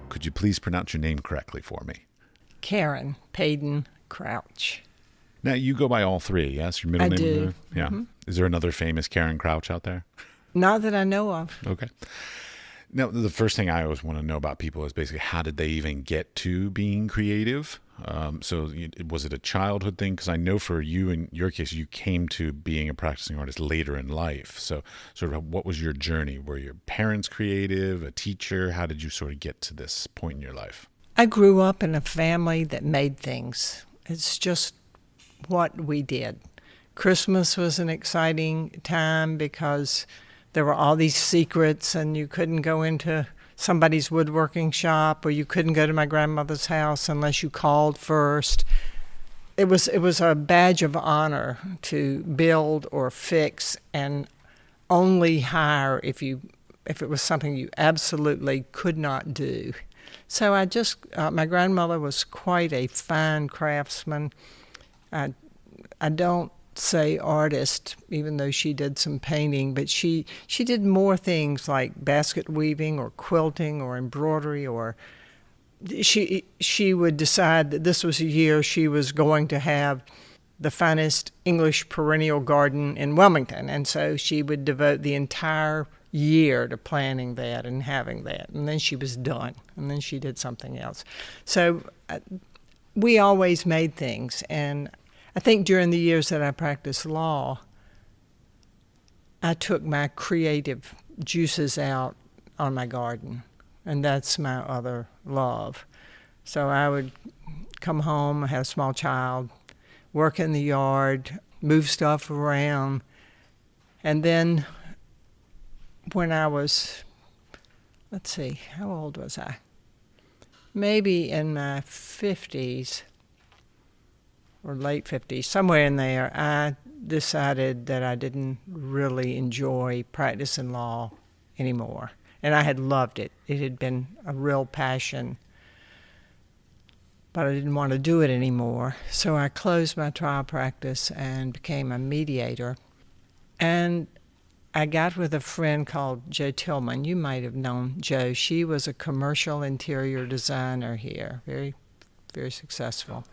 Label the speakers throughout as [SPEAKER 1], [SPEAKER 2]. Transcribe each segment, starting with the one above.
[SPEAKER 1] Could you please pronounce your name correctly for me?
[SPEAKER 2] Karen Paden Crouch.
[SPEAKER 1] Now, you go by all three, yes? Your middle
[SPEAKER 2] I
[SPEAKER 1] name?
[SPEAKER 2] do.
[SPEAKER 1] Yeah.
[SPEAKER 2] Mm-hmm.
[SPEAKER 1] Is there another famous Karen Crouch out there?
[SPEAKER 2] Not that I know of.
[SPEAKER 1] Okay. Now, the first thing I always want to know about people is basically how did they even get to being creative? Was it a childhood thing? Because I know for you, in your case, you came to being a practicing artist later in life. So sort of what was your journey? Were your parents creative, a teacher? How did you sort of get to this point in your life?
[SPEAKER 2] I grew up in a family that made things. It's just what we did. Christmas was an exciting time because there were all these secrets and you couldn't go into somebody's woodworking shop or you couldn't go to my grandmother's house unless you called first. It was a badge of honor to build or fix and only hire if it was something you absolutely could not do. So my grandmother was quite a fine craftsman. I don't say artist, even though she did some painting, but she did more things like basket weaving or quilting or embroidery, or she would decide that this was a year she was going to have the finest English perennial garden in Wilmington, and so she would devote the entire year to planning that and having that, and then she was done, and then she did something else. So we always made things, and I think during the years that I practiced law, I took my creative juices out on my garden, and that's my other love. So I would come home, have a small child, work in the yard, move stuff around, and then when I was, how old was I? Maybe in my 50s, or late 50s, somewhere in there, I decided that I didn't really enjoy practicing law anymore. And I had loved it. It had been a real passion, but I didn't want to do it anymore. So I closed my trial practice and became a mediator. And I got with a friend called Jo Tillman. You might have known Jo. She was a commercial interior designer here, very, very successful.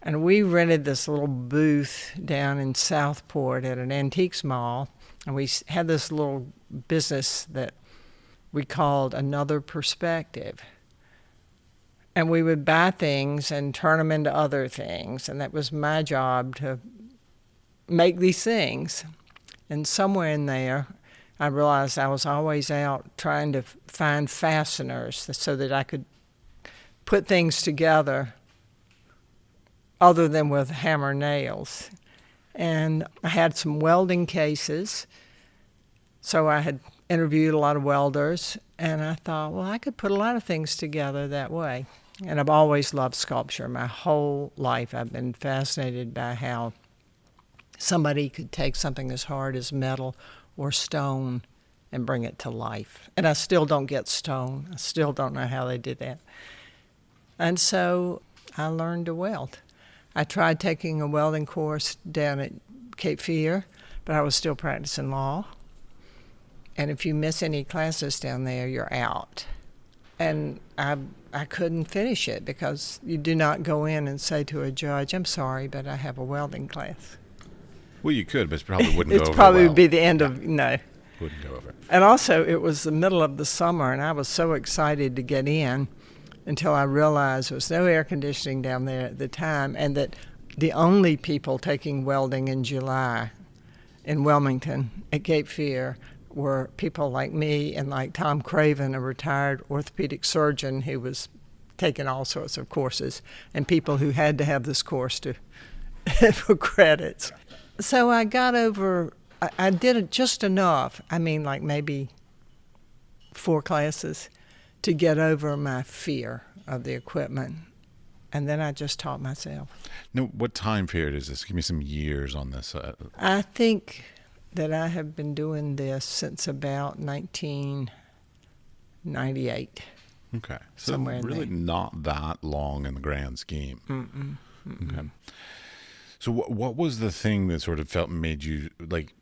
[SPEAKER 2] And we rented this little booth down in Southport at an antiques mall, and we had this little business that we called Another Perspective. And we would buy things and turn them into other things, and that was my job to make these things. And somewhere in there, I realized I was always out trying to find fasteners so that I could put things together other than with hammer nails. And I had some welding cases, so I had interviewed a lot of welders, and I thought, well, I could put a lot of things together that way. And I've always loved sculpture. My whole life I've been fascinated by how somebody could take something as hard as metal or stone and bring it to life. And I still don't get stone. I still don't know how they did that. And so I learned to weld. I tried taking a welding course down at Cape Fear, but I was still practicing law. And if you miss any classes down there, you're out. And I couldn't finish it because you do not go in and say to a judge, I'm sorry, but I have a welding class.
[SPEAKER 1] Well, you could, but it probably wouldn't go over
[SPEAKER 2] probably
[SPEAKER 1] well.
[SPEAKER 2] Be the end of, no.
[SPEAKER 1] Wouldn't go over.
[SPEAKER 2] And also, it was the middle of the summer, and I was so excited to get in until I realized there was no air conditioning down there at the time, and that the only people taking welding in July in Wilmington at Cape Fear were people like me and like Tom Craven, a retired orthopedic surgeon who was taking all sorts of courses, and people who had to have this course to for credits. So I got over, I did it just enough, like maybe 4 classes, to get over my fear of the equipment. And then I just taught myself.
[SPEAKER 1] Now, what time period is this? Give me some years on this.
[SPEAKER 2] I think that I have been doing this since about 1998.
[SPEAKER 1] Okay. So
[SPEAKER 2] somewhere in
[SPEAKER 1] really
[SPEAKER 2] there.
[SPEAKER 1] not that long in the grand scheme.
[SPEAKER 2] Mm-mm.
[SPEAKER 1] Okay. So what was the thing that sort of made you like?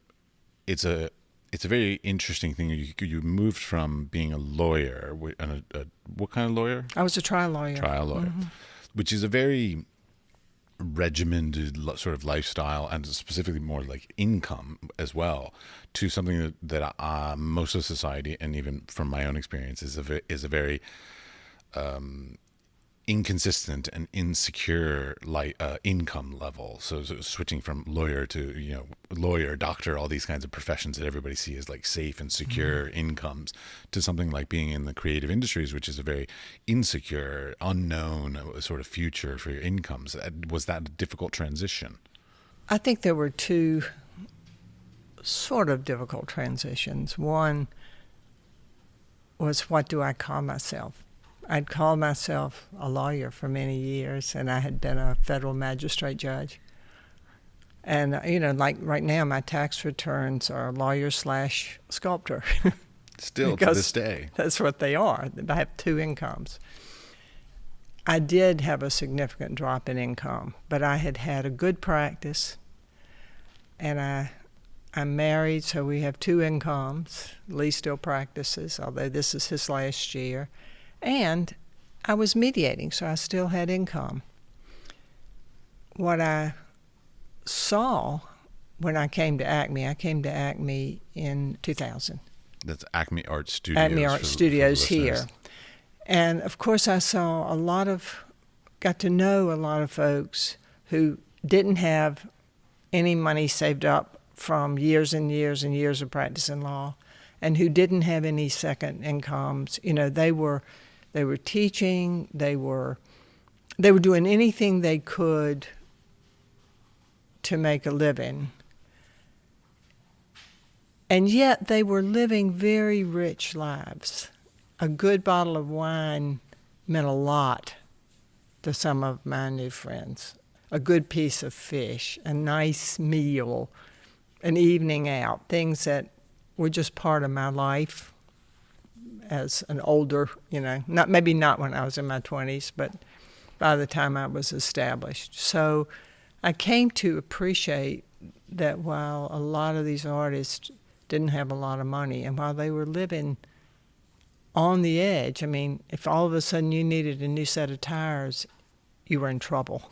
[SPEAKER 1] It's a very interesting thing. You moved from being a lawyer, and what kind of lawyer?
[SPEAKER 2] I was a trial lawyer.
[SPEAKER 1] Trial lawyer, which is a very regimented sort of lifestyle, and specifically more like income as well, to something that most of society, and even from my own experience, is a very inconsistent and insecure income level. So switching from lawyer to lawyer, doctor, all these kinds of professions that everybody sees as like safe and secure incomes, to something like being in the creative industries, which is a very insecure, unknown sort of future for your incomes. Was that a difficult transition?
[SPEAKER 2] I think there were two sort of difficult transitions. One was, what do I call myself? I'd called myself a lawyer for many years, and I had been a federal magistrate judge. And, like right now, my tax returns are lawyer/sculptor.
[SPEAKER 1] Still to this day.
[SPEAKER 2] That's what they are. I have two incomes. I did have a significant drop in income, but I had had a good practice, and I'm married, so we have two incomes. Lee still practices, although this is his last year. And I was mediating, so I still had income. What I saw when I came to Acme in 2000.
[SPEAKER 1] That's Acme Art Studios.
[SPEAKER 2] Acme Art Studios here. And of course I got to know a lot of folks who didn't have any money saved up from years and years and years of practicing law, and who didn't have any second incomes. They were teaching, they were doing anything they could to make a living. And yet they were living very rich lives. A good bottle of wine meant a lot to some of my new friends. A good piece of fish, a nice meal, an evening out, things that were just part of my life as an older, maybe not when I was in my 20s, but by the time I was established. So I came to appreciate that while a lot of these artists didn't have a lot of money, and while they were living on the edge, if all of a sudden you needed a new set of tires, you were in trouble.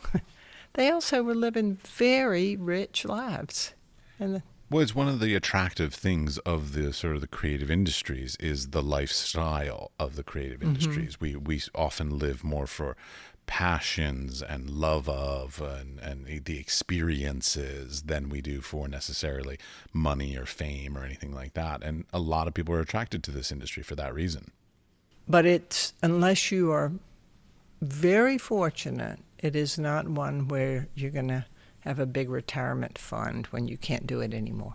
[SPEAKER 2] They also were living very rich lives.
[SPEAKER 1] Well, it's one of the attractive things of the sort of the creative industries is the lifestyle of the creative industries. We often live more for passions and love of and the experiences than we do for necessarily money or fame or anything like that. And a lot of people are attracted to this industry for that reason.
[SPEAKER 2] But unless you are very fortunate, it is not one where you're going to have a big retirement fund when you can't do it anymore.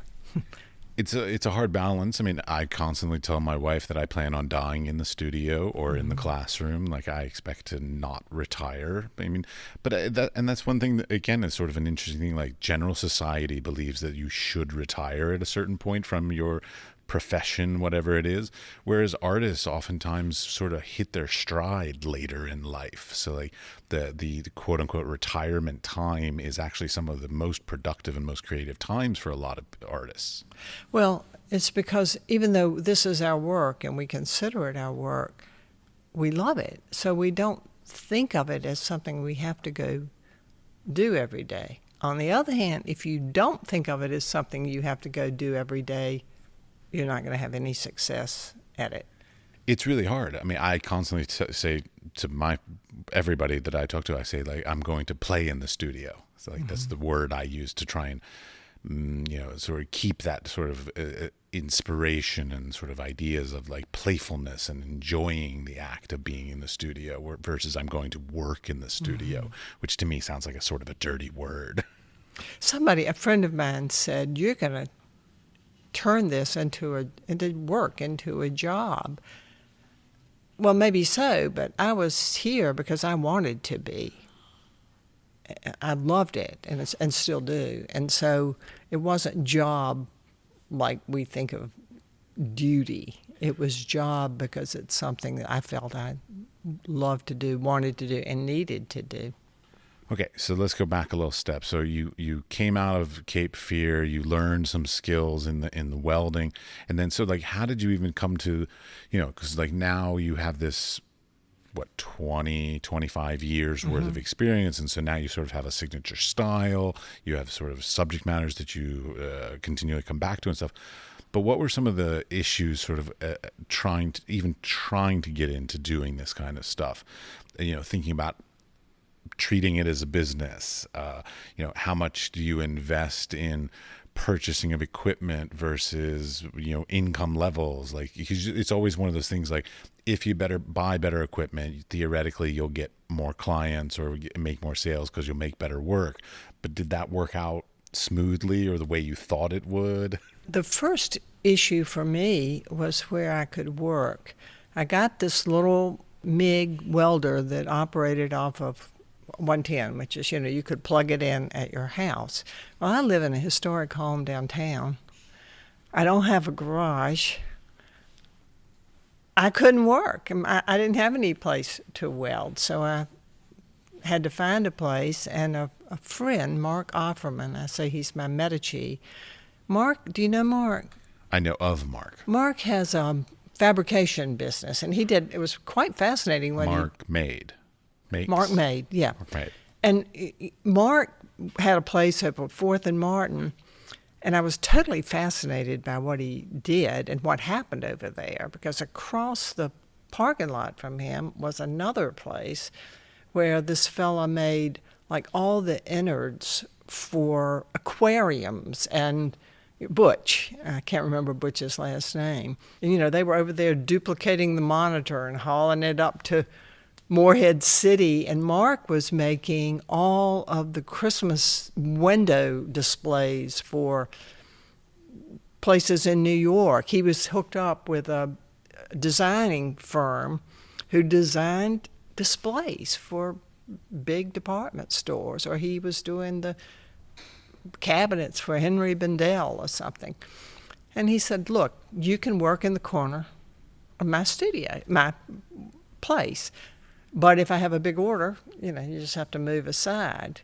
[SPEAKER 1] It's a hard balance. I constantly tell my wife that I plan on dying in the studio or in the classroom. Like, I expect to not retire. That's one thing that, again, is sort of an interesting thing. Like, general society believes that you should retire at a certain point from your profession, whatever it is, whereas artists oftentimes sort of hit their stride later in life. So like the quote unquote retirement time is actually some of the most productive and most creative times for a lot of artists.
[SPEAKER 2] Well, it's because even though this is our work and we consider it our work, we love it. So we don't think of it as something we have to go do every day. On the other hand, if you don't think of it as something you have to go do every day, you're not going to have any success at it.
[SPEAKER 1] It's really hard. I constantly say to everybody that I talk to, I say, like, I'm going to play in the studio. So like that's the word I use to try and sort of keep that sort of inspiration and sort of ideas of like playfulness and enjoying the act of being in the studio versus I'm going to work in the studio, which to me sounds like a sort of a dirty word. A friend of mine said, you're going to turn this into a job. Well, maybe so, but I was here because I wanted to be. I loved it and still do. And so it wasn't job like we think of duty. It was job because it's something that I felt I loved to do, wanted to do, and needed to do. Okay, so let's go back a little step. So you came out of Cape Fear, you learned some skills in the welding, and then so like how did you even come to, because like now you have this what 20-25 years worth of experience, and so now you sort of have a signature style, you have sort of subject matters that you continually come back to and stuff. But what were some of the issues sort of trying to get into doing this kind of stuff, thinking about treating it as a business, how much do you invest in purchasing of equipment versus income levels, like because it's always one of those things like if you better buy better equipment, theoretically you'll get more clients or make more sales because you'll make better work. But did that work out smoothly or the way you thought it would?
[SPEAKER 2] The first issue for me was where I could work. I got this little MIG welder that operated off of 110, which is, you could plug it in at your house. Well, I live in a historic home downtown. I don't have a garage. I couldn't work. I didn't have any place to weld, so I had to find a place, and a friend, Mark Offerman, I say he's my Medici. Mark, do you know Mark?
[SPEAKER 1] I know of Mark.
[SPEAKER 2] Mark has a fabrication business, and it was quite fascinating when
[SPEAKER 1] Mark made.
[SPEAKER 2] Mark made, yeah.
[SPEAKER 1] Right.
[SPEAKER 2] And Mark had a place up at 4th and Martin, and I was totally fascinated by what he did and what happened over there, because across the parking lot from him was another place where this fella made like all the innards for aquariums, and Butch, I can't remember Butch's last name, and they were over there duplicating the monitor and hauling it up to Morehead City, and Mark was making all of the Christmas window displays for places in New York. He was hooked up with a designing firm who designed displays for big department stores, or he was doing the cabinets for Henry Bendel or something. And he said, look, you can work in the corner of my studio, my place. But if I have a big order, you just have to move aside.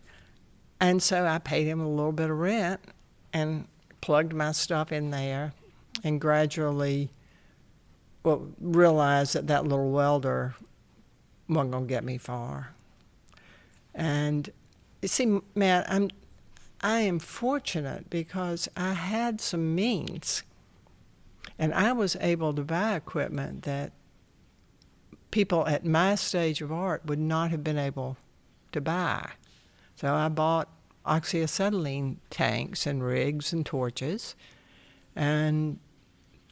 [SPEAKER 2] And so I paid him a little bit of rent and plugged my stuff in there, and gradually realized that little welder wasn't going to get me far. And you see, Matt, I am fortunate because I had some means, and I was able to buy equipment that people at my stage of art would not have been able to buy. So I bought oxyacetylene tanks and rigs and torches and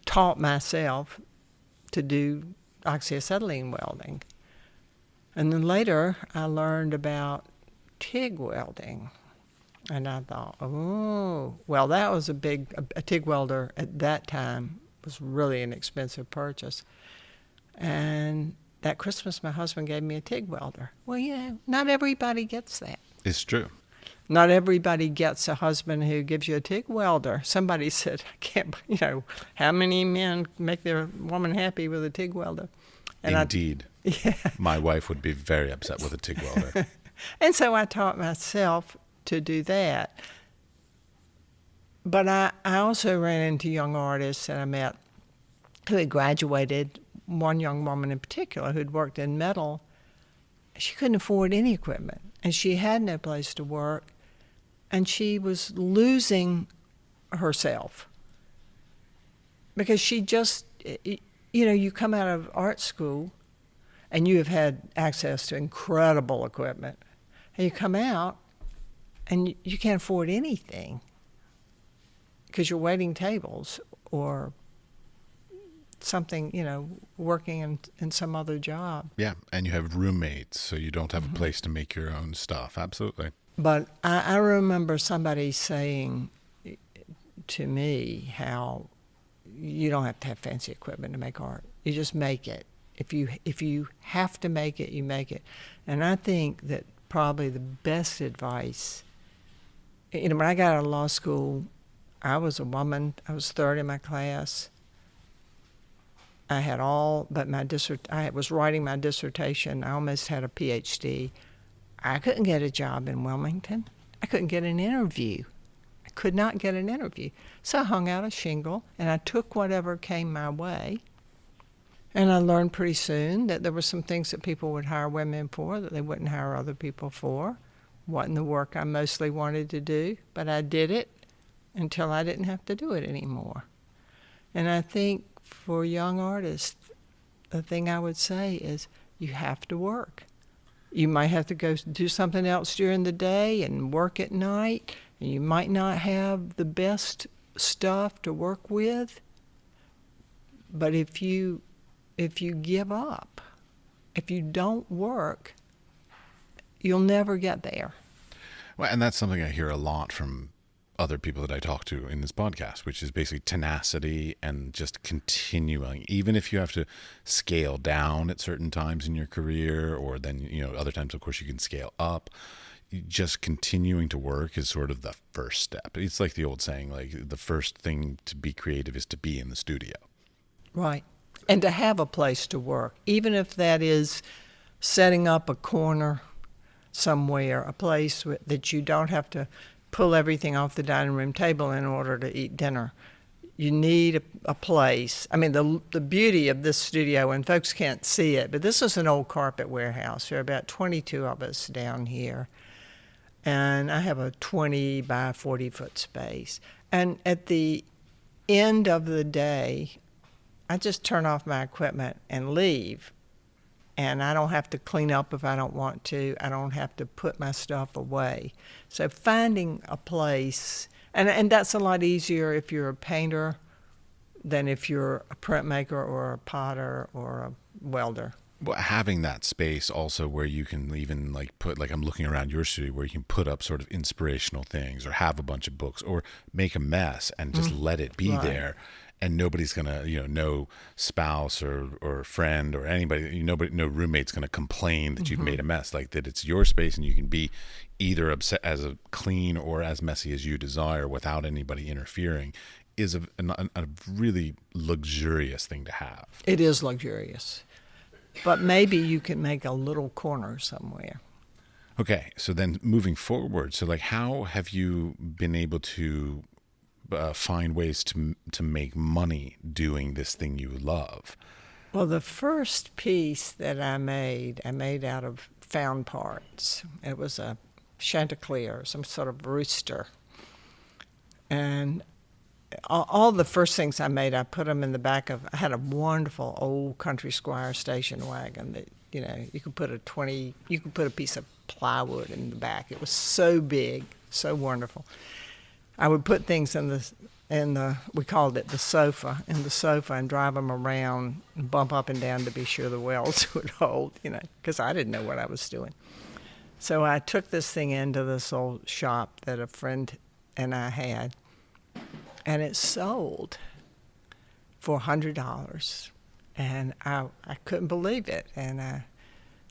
[SPEAKER 2] taught myself to do oxyacetylene welding. And then later I learned about TIG welding. And I thought, that was a TIG welder at that time was really an expensive purchase. And that Christmas, my husband gave me a TIG welder. Well, not everybody gets that.
[SPEAKER 1] It's true.
[SPEAKER 2] Not everybody gets a husband who gives you a TIG welder. Somebody said, I can't, how many men make their woman happy with a TIG welder? And
[SPEAKER 1] Indeed.
[SPEAKER 2] Yeah.
[SPEAKER 1] My wife would be very upset with a TIG welder.
[SPEAKER 2] And so I taught myself to do that. But I also ran into young artists that I met who had graduated. One young woman in particular who'd worked in metal. She couldn't afford any equipment, and she had no place to work, and she was losing herself because she just, you come out of art school and you have had access to incredible equipment, and you come out and you can't afford anything because you're waiting tables or something, working in some other job.
[SPEAKER 1] Yeah, and you have roommates, so you don't have a place to make your own stuff. Absolutely.
[SPEAKER 2] But I remember somebody saying to me how you don't have to have fancy equipment to make art. You just make it. If you have to make it, you make it. And I think that probably the best advice, when I got out of law school, I was a woman. I was third in my class. I had all but I was writing my dissertation. I almost had a PhD. I couldn't get a job in Wilmington. I couldn't get an interview. I could not get an interview. So I hung out a shingle, and I took whatever came my way. And I learned pretty soon that there were some things that people would hire women for that they wouldn't hire other people for. Wasn't the work I mostly wanted to do, but I did it until I didn't have to do it anymore. And I think for young artists, the thing I would say is you have to work. You might have to go do something else during the day and work at night, and you might not have the best stuff to work with. But if you give up, if you don't work, you'll never get there.
[SPEAKER 1] Well, and that's something I hear a lot from other people that I talk to in this podcast, which is basically tenacity and just continuing, even if you have to scale down at certain times in your career, or then, other times, of course, you can scale up. Just continuing to work is sort of the first step. It's like the old saying, like the first thing to be creative is to be in the studio.
[SPEAKER 2] Right. And to have a place to work, even if that is setting up a corner somewhere, a place that you don't have to pull everything off the dining room table in order to eat dinner. You need a place. I mean, the beauty of this studio, and folks can't see it, but this is an old carpet warehouse. There are about 22 of us down here. And I have a 20 by 40 foot space. And at the end of the day, I just turn off my equipment and leave. And I don't have to clean up if I don't want to. I don't have to put my stuff away. So finding a place, and that's a lot easier if you're a painter than if you're a printmaker or a potter or a welder.
[SPEAKER 1] Well, having that space also where you can even put, I'm looking around your studio, where you can put up sort of inspirational things or have a bunch of books or make a mess and just let it be there. And nobody's gonna, no spouse or friend or anybody, no roommate's gonna complain that you've made a mess. Like that, it's your space, and you can be either as clean or as messy as you desire without anybody interfering. Is a really luxurious thing to have.
[SPEAKER 2] It is luxurious, but maybe you can make a little corner somewhere.
[SPEAKER 1] Okay, so then moving forward, so how have you been able to find ways to make money doing this thing you love?
[SPEAKER 2] Well, the first piece that I made out of found parts. It was a chanticleer, some sort of rooster. And all the first things I made, I put them in the back of, I had a wonderful old Country Squire station wagon that, you could put a piece of plywood in the back. It was so big, so wonderful. I would put things in the we called it the sofa, and drive them around and bump up and down to be sure the welds would hold, because I didn't know what I was doing. So I took this thing into this old shop that a friend and I had, and it sold for $100. And I couldn't believe it. And I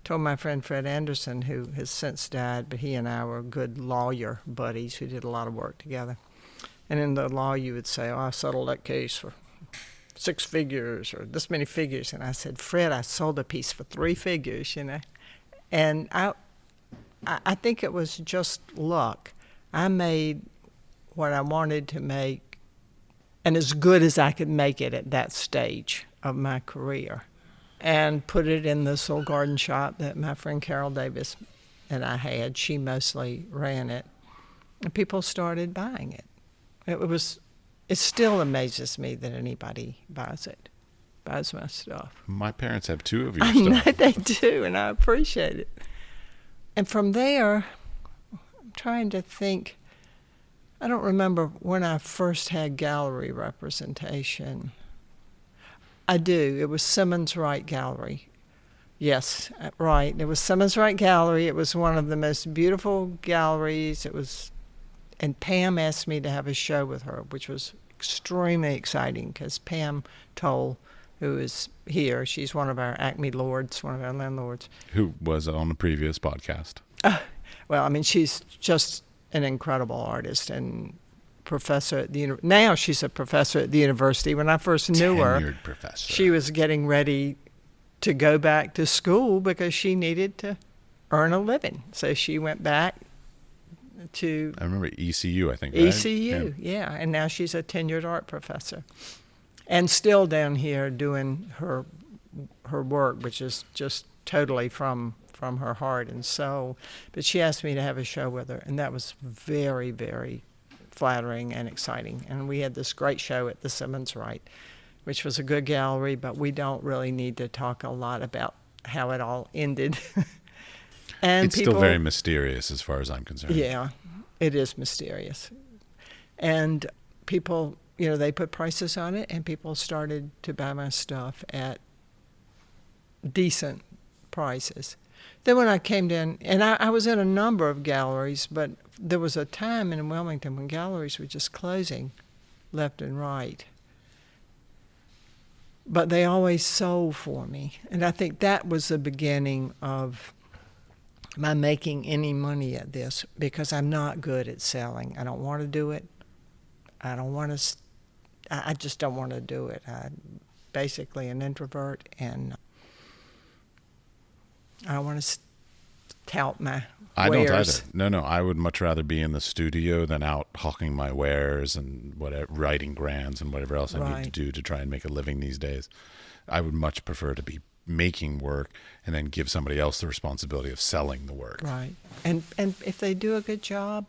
[SPEAKER 2] told my friend Fred Anderson, who has since died, but he and I were good lawyer buddies who did a lot of work together. And in the law, you would say, I settled that case for 6 figures or this many figures. And I said, Fred, I sold a piece for 3 figures, And I think it was just luck. I made what I wanted to make, and as good as I could make it at that stage of my career, and put it in this little garden shop that my friend Carol Davis and I had. She mostly ran it. And people started buying it. It still amazes me that anybody buys my stuff.
[SPEAKER 1] My parents have 2 of your stuff.
[SPEAKER 2] I know they do, and I appreciate it. And from there, I'm trying to think, I don't remember when I first had gallery representation. I do. It was Simmons Wright Gallery. Yes, right. It was Simmons Wright Gallery. It was one of the most beautiful galleries. And Pam asked me to have a show with her, which was extremely exciting because Pam Toll, who is here, she's one of our Acme Lords, one of our landlords.
[SPEAKER 1] Who was on the previous podcast.
[SPEAKER 2] Well, she's just an incredible artist and professor at the now she's a professor at the university. When I first knew her,
[SPEAKER 1] professor.
[SPEAKER 2] She was getting ready to go back to school because she needed to earn a living. So she went back to
[SPEAKER 1] I remember ECU, I think, right?
[SPEAKER 2] ECU, yeah. And now she's a tenured art professor. And still down here doing her work, which is just totally from her heart and soul. But she asked me to have a show with her, and that was very, very flattering and exciting. And we had this great show at the Simmons Wright, which was a good gallery, but we don't really need to talk a lot about how it all ended. And
[SPEAKER 1] it's still very mysterious as far as I'm concerned.
[SPEAKER 2] Yeah, it is mysterious. And people, they put prices on it, and people started to buy my stuff at decent prices. Then when I came down, and I was in a number of galleries, but there was a time in Wilmington when galleries were just closing left and right. But they always sold for me. And I think that was the beginning of my making any money at this, because I'm not good at selling. I don't want to do it. I just don't want to do it. I'm basically an introvert, and I don't want to tout my
[SPEAKER 1] I
[SPEAKER 2] wares.
[SPEAKER 1] don't either. No, I would much rather be in the studio than out hawking my wares and whatever, writing grants and whatever else I need to do to try and make a living these days. I would much prefer to be making work and then give somebody else the responsibility of selling the work.
[SPEAKER 2] Right. And if they do a good job,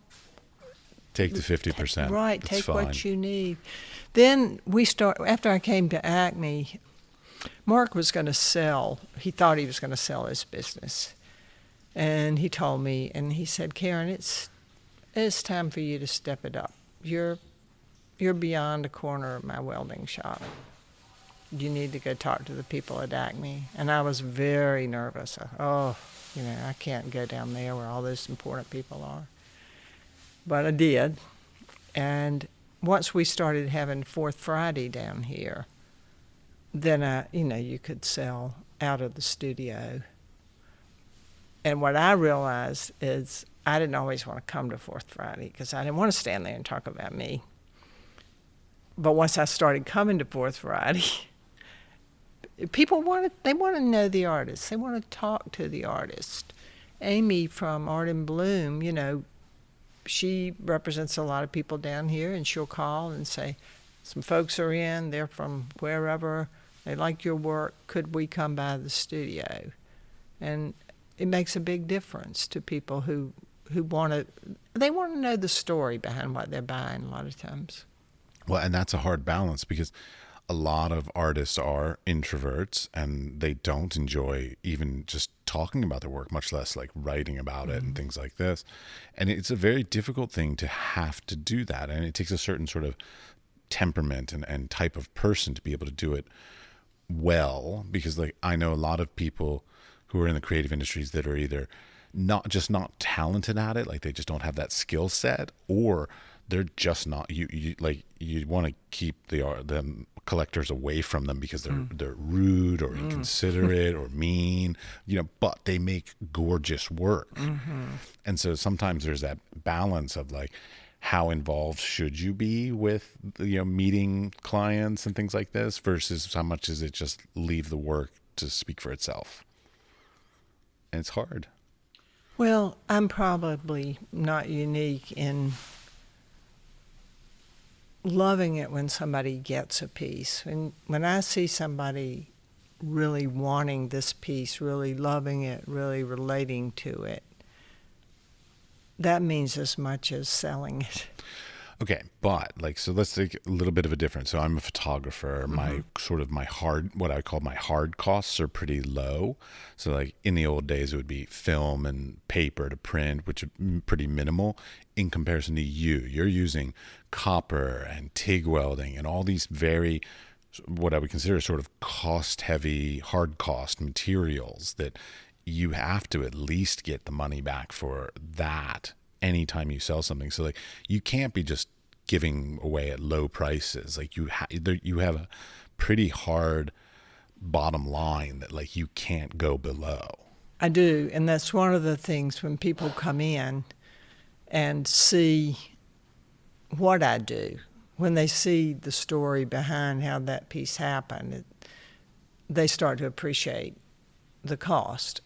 [SPEAKER 1] take the 50%.
[SPEAKER 2] Right,
[SPEAKER 1] That's
[SPEAKER 2] take
[SPEAKER 1] fine.
[SPEAKER 2] what you need. Then after I came to Acme, Mark was going to sell. He thought he was going to sell his business. And he told me, and he said, Karen, it's time for you to step it up. You're beyond the corner of my welding shop. You need to go talk to the people at Acme. And I was very nervous. I can't go down there where all those important people are. But I did. And once we started having Fourth Friday down here, then you could sell out of the studio. And what I realized is I didn't always want to come to Fourth Friday because I didn't want to stand there and talk about me. But once I started coming to Fourth Friday, people want to know the artist. They want to talk to the artist. Amy from Art in Bloom, she represents a lot of people down here, and she'll call and say, some folks are in, they're from wherever, they like your work, could we come by the studio? And it makes a big difference to people who want to know the story behind what they're buying a lot of times.
[SPEAKER 1] Well, and that's a hard balance because a lot of artists are introverts and they don't enjoy even just talking about their work, much less like writing about it and things like this. And it's a very difficult thing to have to do that. And it takes a certain sort of temperament and type of person to be able to do it well, because like I know a lot of people who are in the creative industries that are either not talented at it, like they just don't have that skill set, or they're just not you want to keep the collectors away from them because they're rude or inconsiderate or mean, but they make gorgeous work. And so sometimes there's that balance of like, how involved should you be with meeting clients and things like this versus how much is it just leave the work to speak for itself. And it's hard.
[SPEAKER 2] Well, I'm probably not unique in loving it when somebody gets a piece. When I see somebody really wanting this piece, really loving it, really relating to it, that means as much as selling it.
[SPEAKER 1] Okay, but so let's take a little bit of a difference. So I'm a photographer. What I call my hard costs are pretty low. So like in the old days, it would be film and paper to print, which are pretty minimal in comparison to you. You're using copper and TIG welding and all these very, what I would consider sort of cost-heavy, hard cost materials that you have to at least get the money back for that anytime you sell something. So like you can't be just giving away at low prices. Like you have a pretty hard bottom line that like you can't go below.
[SPEAKER 2] I do, and that's one of the things when people come in and see what I do, when they see the story behind how that piece happened, they start to appreciate the cost.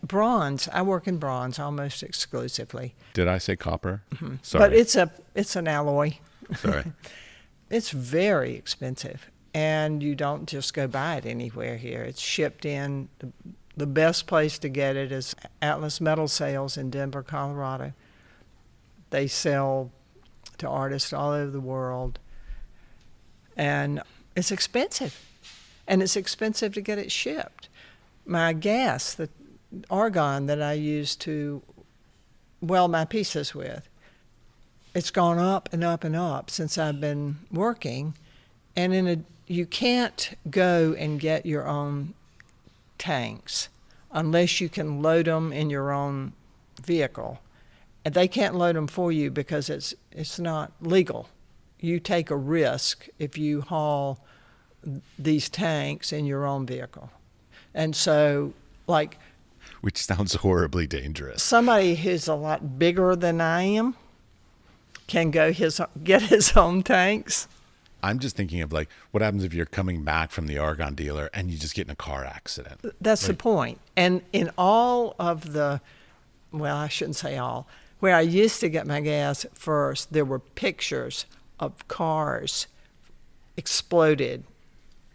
[SPEAKER 2] Bronze, I work in bronze almost exclusively.
[SPEAKER 1] Did I say copper? Mm-hmm. Sorry.
[SPEAKER 2] But it's an alloy.
[SPEAKER 1] Sorry.
[SPEAKER 2] It's very expensive, and you don't just go buy it anywhere here. It's shipped in. The best place to get it is Atlas Metal Sales in Denver, Colorado. They sell to artists all over the world, and it's expensive. And it's expensive to get it shipped. My gas, the argon that I use to weld my pieces with, it's gone up and up and up since I've been working. And you can't go and get your own tanks unless you can load them in your own vehicle. And they can't load them for you because it's not legal. You take a risk if you haul these tanks in your own vehicle. And so, like...
[SPEAKER 1] Which sounds horribly dangerous.
[SPEAKER 2] Somebody who's a lot bigger than I am can get his own tanks.
[SPEAKER 1] I'm just thinking of, like, what happens if you're coming back from the argon dealer and you just get in a car accident?
[SPEAKER 2] That's the point. And in all of well, I shouldn't say all, where I used to get my gas at first, there were pictures of cars exploded.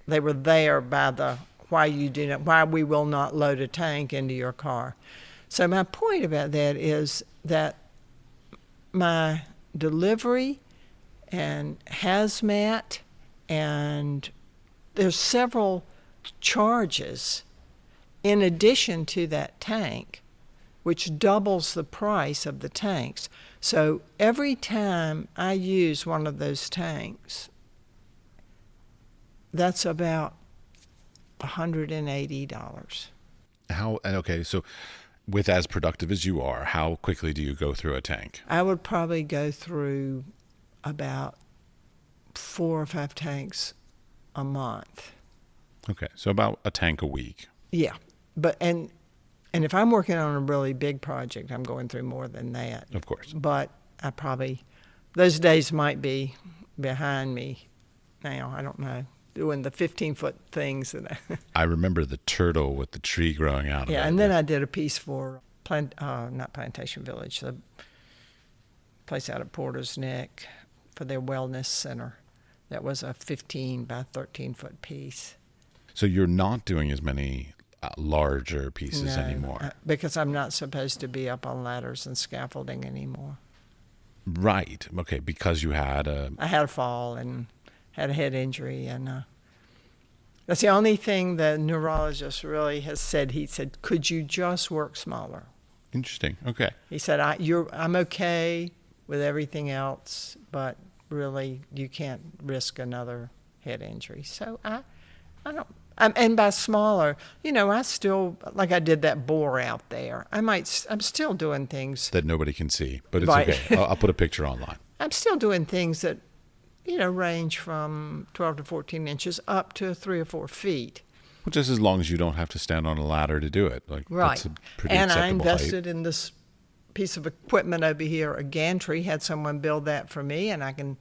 [SPEAKER 2] They were there by why we will not load a tank into your car. So my point about that is that my delivery and hazmat, and there's several charges in addition to that tank, which doubles the price of the tanks. So every time I use one of those tanks, that's about $180.
[SPEAKER 1] Okay, so with as productive as you are, how quickly do you go through a tank?
[SPEAKER 2] I would probably go through about 4 or 5 tanks a month.
[SPEAKER 1] Okay, so about a tank a week.
[SPEAKER 2] Yeah, but and if I'm working on a really big project, I'm going through more than that.
[SPEAKER 1] Of course.
[SPEAKER 2] But those days might be behind me now. I don't know. Doing the 15-foot things.
[SPEAKER 1] I remember the turtle with the tree growing out of it.
[SPEAKER 2] Yeah, and then I did a piece for not Plantation Village, the place out at Porter's Neck for their wellness center. That was a 15 by 13-foot piece.
[SPEAKER 1] So you're not doing as many larger pieces anymore?
[SPEAKER 2] Because I'm not supposed to be up on ladders and scaffolding anymore.
[SPEAKER 1] Right. Okay, because you had
[SPEAKER 2] I had a fall and had a head injury, and that's the only thing the neurologist really has said. He said, could you just work smaller?
[SPEAKER 1] Interesting. Okay.
[SPEAKER 2] He said, I'm okay with everything else, but really you can't risk another head injury. So I don't. And by smaller, I still, like I did that bore out there. I'm still doing things
[SPEAKER 1] that nobody can see, but it's
[SPEAKER 2] right.
[SPEAKER 1] Okay. I'll put a picture online.
[SPEAKER 2] I'm still doing things that, range from 12 to 14 inches up to 3 or 4 feet.
[SPEAKER 1] Well, just as long as you don't have to stand on a ladder to do it.
[SPEAKER 2] Right.
[SPEAKER 1] That's a pretty
[SPEAKER 2] and I
[SPEAKER 1] acceptable
[SPEAKER 2] invested
[SPEAKER 1] height.
[SPEAKER 2] in this piece of equipment over here, a gantry, had someone build that for me, and I can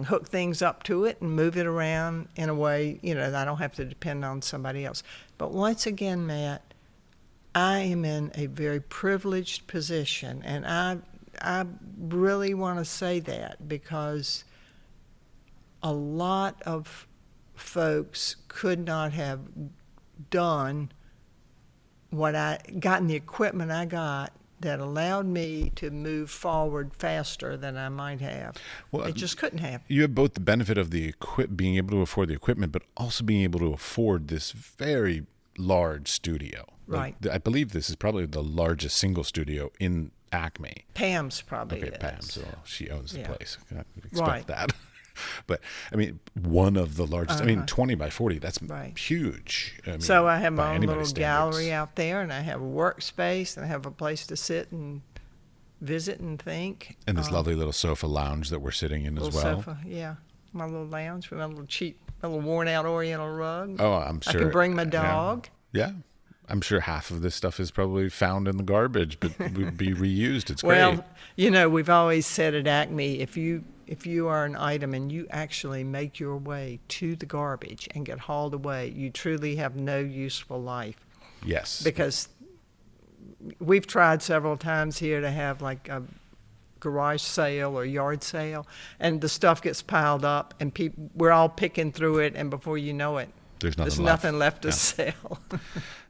[SPEAKER 2] hook things up to it and move it around in a way, that I don't have to depend on somebody else. But once again, Matt, I am in a very privileged position, and I really want to say that because a lot of folks could not have gotten the equipment I got that allowed me to move forward faster than I might have. Well, it just couldn't have.
[SPEAKER 1] You have both the benefit of being able to afford the equipment, but also being able to afford this very large studio.
[SPEAKER 2] Right.
[SPEAKER 1] I believe this is probably the largest single studio in Acme.
[SPEAKER 2] Pam's probably
[SPEAKER 1] Okay,
[SPEAKER 2] is.
[SPEAKER 1] Pam's. So she owns the place. I expect
[SPEAKER 2] Right.
[SPEAKER 1] that. But, one of the largest. 20 by 40, that's huge.
[SPEAKER 2] So I have my own little
[SPEAKER 1] standards.
[SPEAKER 2] gallery out there, and I have a workspace, and I have a place to sit and visit and think.
[SPEAKER 1] And this lovely little sofa lounge that we're sitting in as well.
[SPEAKER 2] Sofa, yeah. My little lounge with my little cheap, my little worn-out Oriental rug.
[SPEAKER 1] Oh, I'm sure.
[SPEAKER 2] I can bring my dog.
[SPEAKER 1] Yeah. I'm sure half of this stuff is probably found in the garbage, but would be reused. It's great.
[SPEAKER 2] Well, we've always said at Acme, if you are an item and you actually make your way to the garbage and get hauled away, you truly have no useful life.
[SPEAKER 1] Yes.
[SPEAKER 2] Because we've tried several times here to have like a garage sale or yard sale, and the stuff gets piled up, and we're all picking through it, and before you know it,
[SPEAKER 1] There's
[SPEAKER 2] nothing left to sell.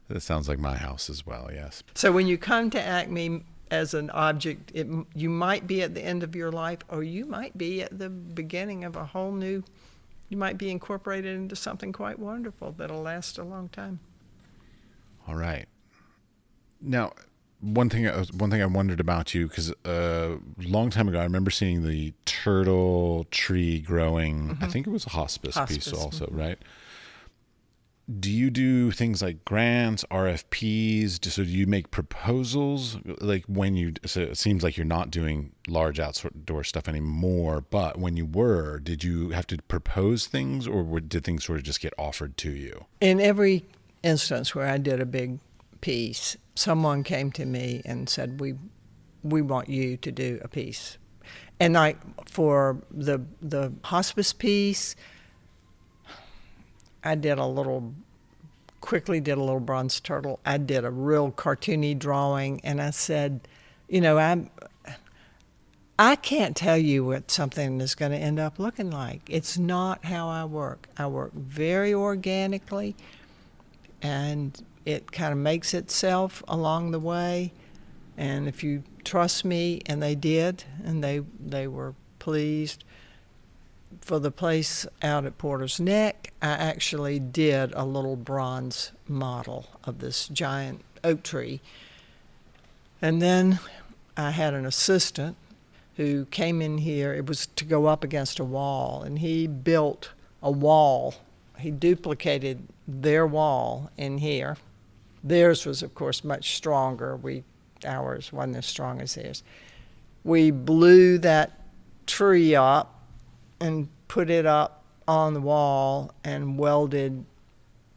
[SPEAKER 1] That sounds like my house as well, yes.
[SPEAKER 2] So when you come to Acme as an object, you might be at the end of your life, or you might be at the beginning of a whole new, you might be incorporated into something quite wonderful that'll last a long time.
[SPEAKER 1] All right. Now, one thing I wondered about you, because a long time ago, I remember seeing the turtle tree growing. I think it was a hospice piece also, right? Do you do things like grants, RFPs? So do you make proposals? Like so it seems like you're not doing large outdoor stuff anymore, but when you were, did you have to propose things, or did things sort of just get offered to you?
[SPEAKER 2] In every instance where I did a big piece, someone came to me and said, we want you to do a piece. And for the hospice piece, I quickly did a little bronze turtle. I did a real cartoony drawing, and I said, I can't tell you what something is going to end up looking like. It's not how I work. I work very organically, and it kind of makes itself along the way. And if you trust me, and they did, and they were pleased. For the place out at Porter's Neck, I actually did a little bronze model of this giant oak tree. And then I had an assistant who came in here. It was to go up against a wall, and he built a wall. He duplicated their wall in here. Theirs was, of course, much stronger. Ours wasn't as strong as theirs. We blew that tree up and put it up on the wall and welded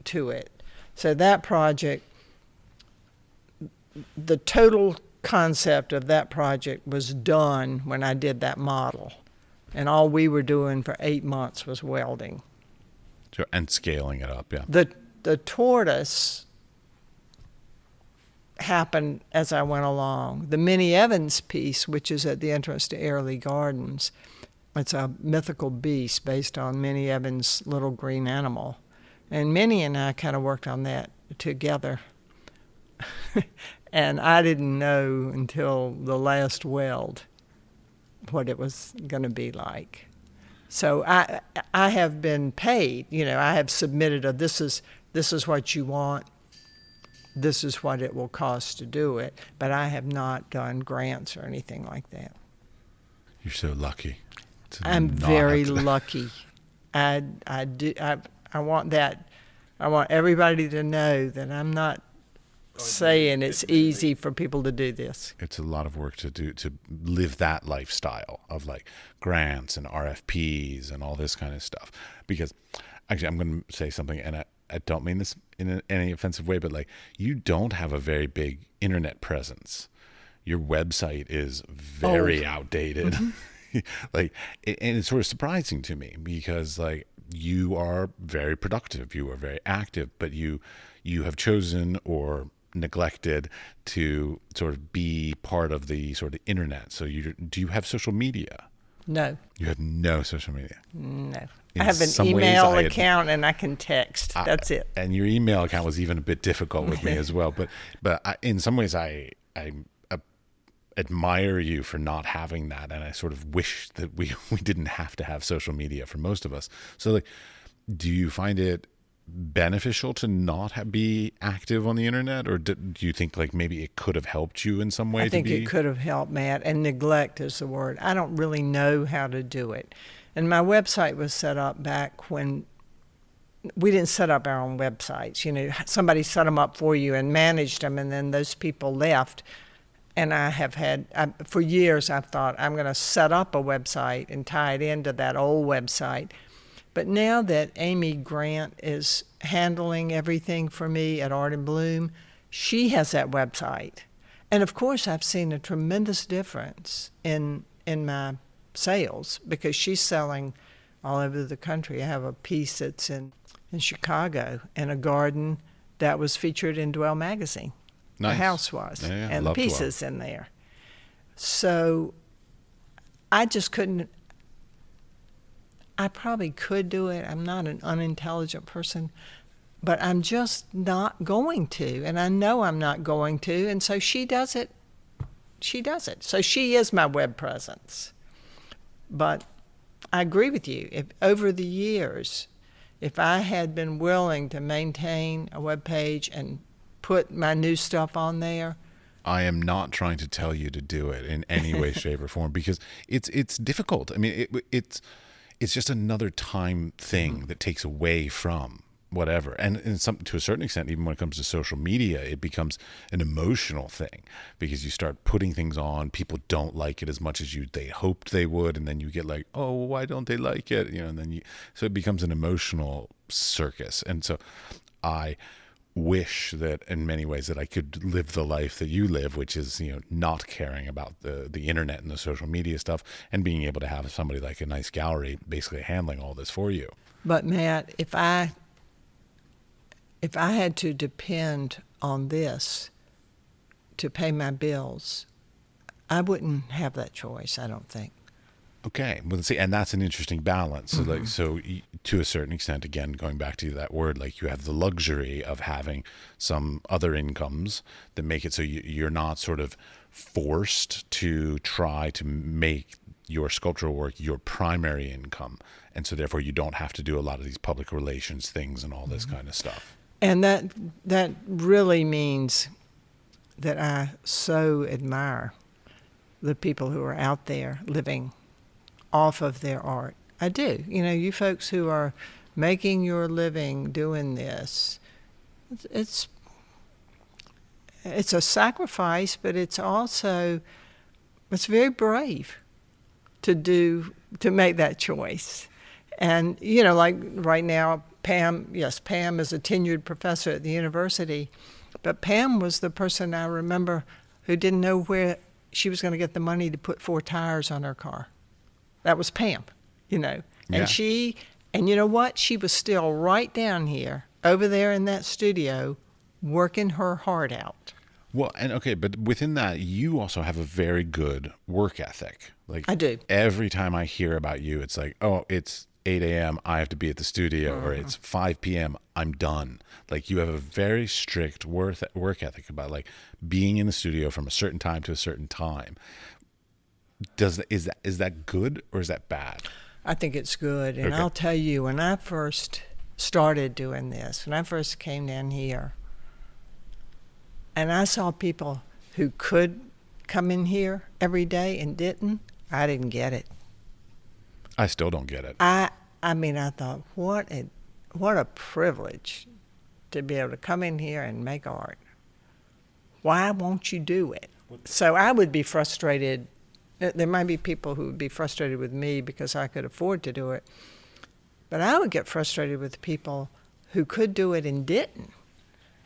[SPEAKER 2] to it. So that project, the total concept of that project was done when I did that model. And all we were doing for 8 months was welding.
[SPEAKER 1] And scaling it up, yeah.
[SPEAKER 2] The tortoise happened as I went along. The Minnie Evans piece, which is at the entrance to Airlie Gardens, it's a mythical beast based on Minnie Evans' little green animal. And Minnie and I kind of worked on that together. And I didn't know until the last weld what it was going to be like. So I have been paid. I have submitted this is what you want. This is what it will cost to do it. But I have not done grants or anything like that.
[SPEAKER 1] You're so lucky.
[SPEAKER 2] I'm very lucky. I want that. I want everybody to know that I'm not saying it's easy for people to do this.
[SPEAKER 1] It's a lot of work to live that lifestyle of like grants and RFPs and all this kind of stuff. Because actually, I'm going to say something, and I don't mean this in any offensive way, but like, you don't have a very big internet presence. Your website is very outdated. Mm-hmm. And it's sort of surprising to me because like, you are very productive, you are very active, but you have chosen or neglected to sort of be part of the sort of internet. So do you have social media?
[SPEAKER 2] No.
[SPEAKER 1] You have no social media?
[SPEAKER 2] No. I have an email account and I can text. That's it. And
[SPEAKER 1] your email account was even a bit difficult with me as well. But in some ways I admire you for not having that, and I sort of wish that we didn't have to have social media for most of us. So like, do you find it beneficial to not be active on the internet, or do you think like maybe it could have helped you in some way?
[SPEAKER 2] I think it could have helped, Matt, and neglect is the word. I don't really know how to do it. And my website was set up back when we didn't set up our own websites. Somebody set them up for you and managed them, and then those people left. And for years, I've thought, I'm going to set up a website and tie it into that old website. But now that Amy Grant is handling everything for me at Art and Bloom, she has that website. And of course, I've seen a tremendous difference in my sales because she's selling all over the country. I have a piece that's in Chicago in a garden that was featured in Dwell magazine.
[SPEAKER 1] Nice.
[SPEAKER 2] The house was,
[SPEAKER 1] Yeah,
[SPEAKER 2] and the
[SPEAKER 1] love Dwell.
[SPEAKER 2] pieces in there. So I just couldn't. I probably could do it. I'm not an unintelligent person, but I'm just not going to, and I know I'm not going to, and so she does it. She does it. So she is my web presence. But I agree with you. If over the years, if I had been willing to maintain a web page and put my new stuff on there,
[SPEAKER 1] I am not trying to tell you to do it in any way, shape, or form, because it's difficult. I mean, it's just another time thing that takes away from whatever. And to a certain extent, even when it comes to social media, it becomes an emotional thing, because you start putting things on, people don't like it as much as they hoped they would, and then you get like, oh, why don't they like it? And then so it becomes an emotional circus. And so I wish that in many ways that I could live the life that you live, which is, not caring about the internet and the social media stuff, and being able to have somebody like a nice gallery basically handling all this for you.
[SPEAKER 2] But Matt, if I had to depend on this to pay my bills, I wouldn't have that choice, I don't think.
[SPEAKER 1] Okay, well, see, and that's an interesting balance. So, to a certain extent, again, going back to that word, like you have the luxury of having some other incomes that make it so you're not sort of forced to try to make your sculptural work your primary income, and so therefore you don't have to do a lot of these public relations things and all this kind of stuff.
[SPEAKER 2] And that really means that I so admire the people who are out there living off of their art. I do. You folks who are making your living doing this, it's a sacrifice, but it's very brave to make that choice. And, like right now, Pam is a tenured professor at the university, but Pam was the person I remember who didn't know where she was going to get the money to put 4 tires on her car. That was Pam,
[SPEAKER 1] Yeah.
[SPEAKER 2] And you know what? She was still right down here, over there in that studio, working her heart out.
[SPEAKER 1] Well, and okay, but within that, you also have a very good work ethic. Like,
[SPEAKER 2] I do.
[SPEAKER 1] Every time I hear about you, it's like, oh, it's 8 a.m., I have to be at the studio, or it's 5 p.m., I'm done. Like, you have a very strict work ethic about like being in the studio from a certain time to a certain time. Is that good or is that bad?
[SPEAKER 2] I think it's good. And
[SPEAKER 1] Okay.
[SPEAKER 2] I'll tell you, when I first started doing this, when I first came down here, and I saw people who could come in here every day and didn't, I didn't get it.
[SPEAKER 1] I still don't get it.
[SPEAKER 2] I thought, what a privilege to be able to come in here and make art. Why won't you do it? So I would be frustrated. There might be people who would be frustrated with me because I could afford to do it. But I would get frustrated with people who could do it and didn't.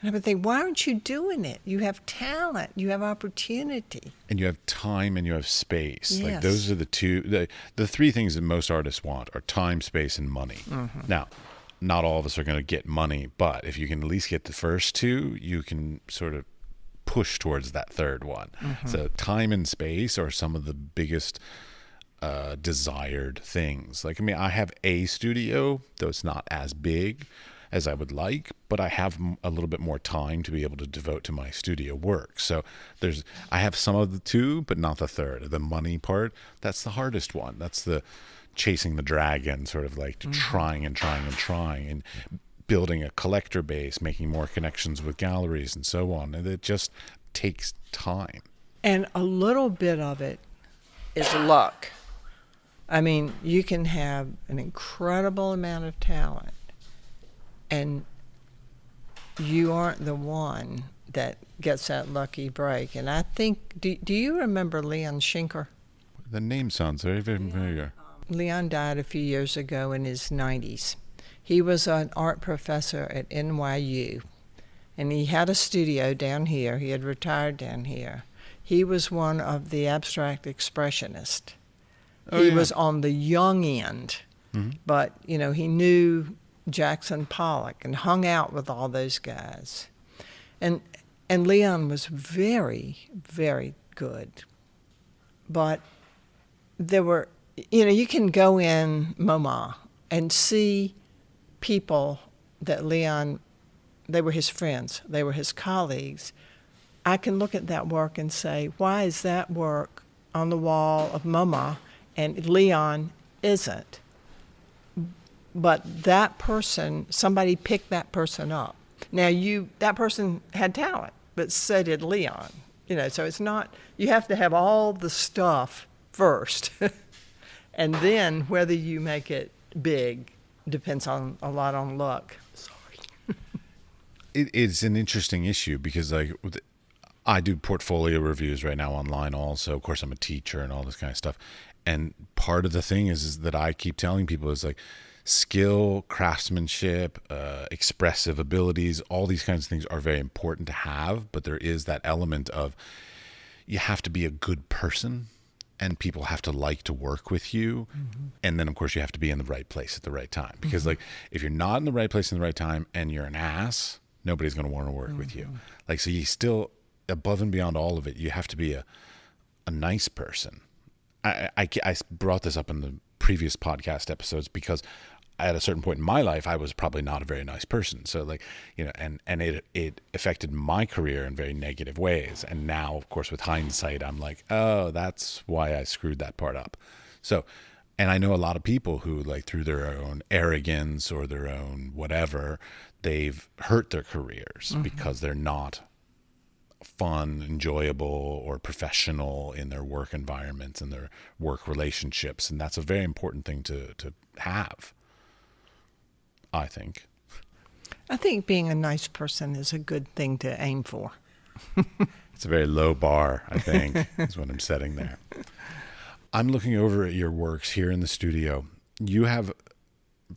[SPEAKER 2] And I would think, why aren't you doing it? You have talent. You have opportunity.
[SPEAKER 1] And you have time and you have space.
[SPEAKER 2] Yes.
[SPEAKER 1] Like, those are the 3 things that most artists want are time, space, and money. Now, not all of us are going to get money, but if you can at least get the first 2, you can sort of push towards that third one. So time and space are some of the biggest desired things. Like, I have a studio, though it's not as big as I would like, but I have a little bit more time to be able to devote to my studio work. So I have some of the 2, but not the third. The money part, that's the hardest one. That's the chasing the dragon, sort of like trying and building a collector base, making more connections with galleries and so on. And it just takes time.
[SPEAKER 2] And a little bit of it is luck. You can have an incredible amount of talent, and you aren't the one that gets that lucky break. And I think, do you remember Leon Schenker?
[SPEAKER 1] The name sounds very, very familiar.
[SPEAKER 2] Leon died a few years ago in his 90s. He was an art professor at NYU, and he had a studio down here. He had retired down here. He was one of the abstract expressionists. He was on the young end, but, he knew Jackson Pollock and hung out with all those guys. And Leon was very, very good. But there were, you can go in MoMA and see people that Leon, they were his friends, they were his colleagues. I can look at that work and say, why is that work on the wall of MoMA and Leon isn't? But that person, somebody picked that person up. Now that person had talent, but so did Leon. So it's not, you have to have all the stuff first. And then whether you make it big depends a lot on luck. Sorry.
[SPEAKER 1] It's an interesting issue because I do portfolio reviews right now online also. Of course, I'm a teacher and all this kind of stuff. And part of the thing is that I keep telling people is skill, craftsmanship, expressive abilities, all these kinds of things are very important to have. But there is that element of you have to be a good person and people have to like to work with you. Mm-hmm. And then, of course, you have to be in the right place at the right time. Because mm-hmm. If you're not in the right place in the right time and you're an ass, nobody's going to want to work mm-hmm. with you. So you still, above and beyond all of it, you have to be a nice person. I brought this up in the previous podcast episodes because at a certain point in my life, I was probably not a very nice person. So and it affected my career in very negative ways. And now, of course, with hindsight, I'm like, oh, that's why I screwed that part up. So, and I know a lot of people who through their own arrogance or their own whatever, they've hurt their careers mm-hmm. because they're not fun, enjoyable, or professional in their work environments and their work relationships. And that's a very important thing to have. I think
[SPEAKER 2] being a nice person is a good thing to aim for.
[SPEAKER 1] It's a very low bar, I think, is what I'm setting there. I'm looking over at your works here in the studio. You have,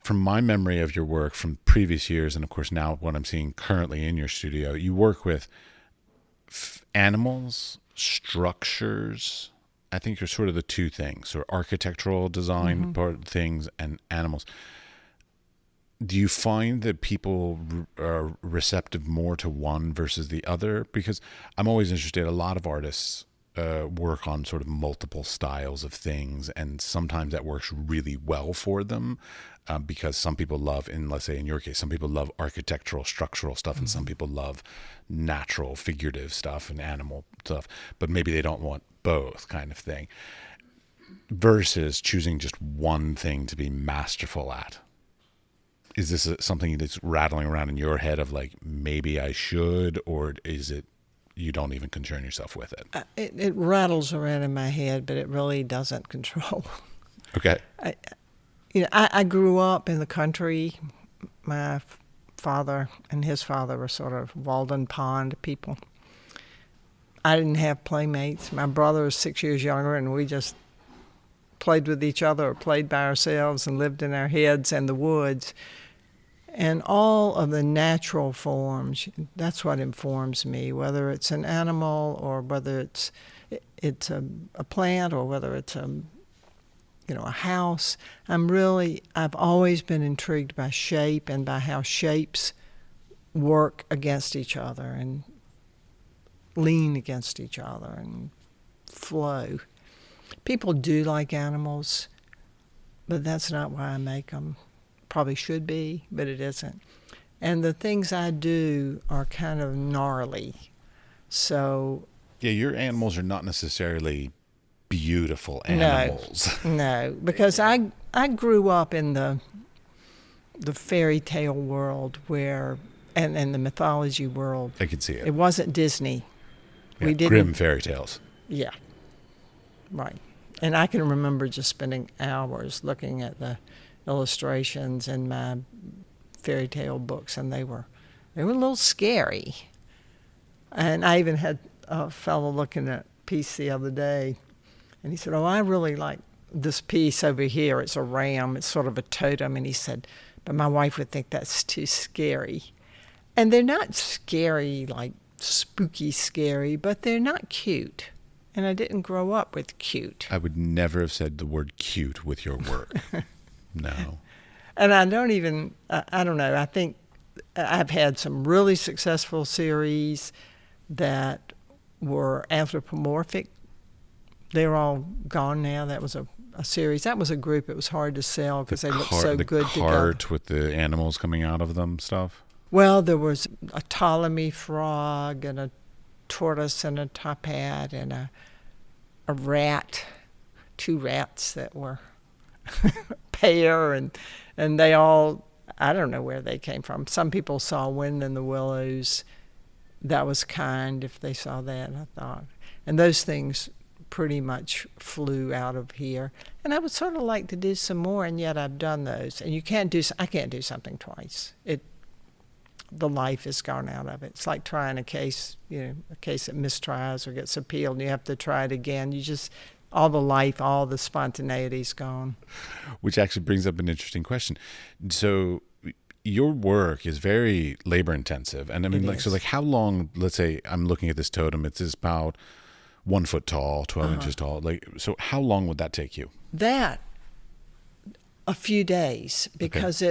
[SPEAKER 1] from my memory of your work from previous years, and of course now what I'm seeing currently in your studio, you work with animals, structures. I think you're sort of the two things, or architectural design mm-hmm. part of things and animals. Do you find that people are receptive more to one versus the other? Because I'm always interested. A lot of artists work on sort of multiple styles of things, and sometimes that works really well for them because some people love, let's say in your case, some people love architectural, structural stuff, and some people love natural, figurative stuff and animal stuff, but maybe they don't want both kind of thing, versus choosing just one thing to be masterful at. Is this something that's rattling around in your head of maybe I should, or is it you don't even concern yourself with it?
[SPEAKER 2] It rattles around in my head, but it really doesn't control.
[SPEAKER 1] Okay.
[SPEAKER 2] I grew up in the country. My father and his father were sort of Walden Pond people. I didn't have playmates. My brother was 6 years younger, and we just played with each other or played by ourselves and lived in our heads and the woods. And all of the natural forms, that's what informs me, whether it's an animal or whether it's a plant or whether it's a house. I've always been intrigued by shape and by how shapes work against each other and lean against each other and flow. People do like animals, but that's not why I make them. Probably should be, but it isn't. And the things I do are kind of gnarly. So
[SPEAKER 1] yeah, your animals are not necessarily beautiful animals.
[SPEAKER 2] No, because I grew up in the fairy tale world where and the mythology world.
[SPEAKER 1] I can see it.
[SPEAKER 2] It wasn't Disney.
[SPEAKER 1] Yeah, we didn't grim fairy tales.
[SPEAKER 2] Yeah. Right. And I can remember just spending hours looking at the illustrations in my fairy tale books, and they were a little scary. And I even had a fellow looking at a piece the other day, and he said, "Oh, I really like this piece over here. It's a ram. It's sort of a totem." And he said, "But my wife would think that's too scary." And they're not scary, like spooky scary, but they're not cute. And I didn't grow up with cute.
[SPEAKER 1] I would never have said the word cute with your work. No.
[SPEAKER 2] And I don't even, I don't know, I think I've had some really successful series that were anthropomorphic. They're all gone now. That was a series. That was a group. It was hard to sell because they looked so good together.
[SPEAKER 1] The cart with the animals coming out of them stuff?
[SPEAKER 2] Well, there was a Ptolemy frog and a tortoise and a top hat and a rat, 2 rats that were pair, and they all, I don't know where they came from. Some people saw Wind in the Willows. That was kind if they saw that, I thought. And those things pretty much flew out of here. And I would sort of like to do some more, and yet I've done those. And I can't do something twice. The life is gone out of it. It's like trying a case that mistries or gets appealed, and you have to try it again. All the life, all the spontaneity's gone.
[SPEAKER 1] Which actually brings up an interesting question. So your work is very labor intensive. And I mean, how long, let's say I'm looking at this totem, it's about 1 foot tall, 12 inches tall. So how long would that take you?
[SPEAKER 2] A few days, because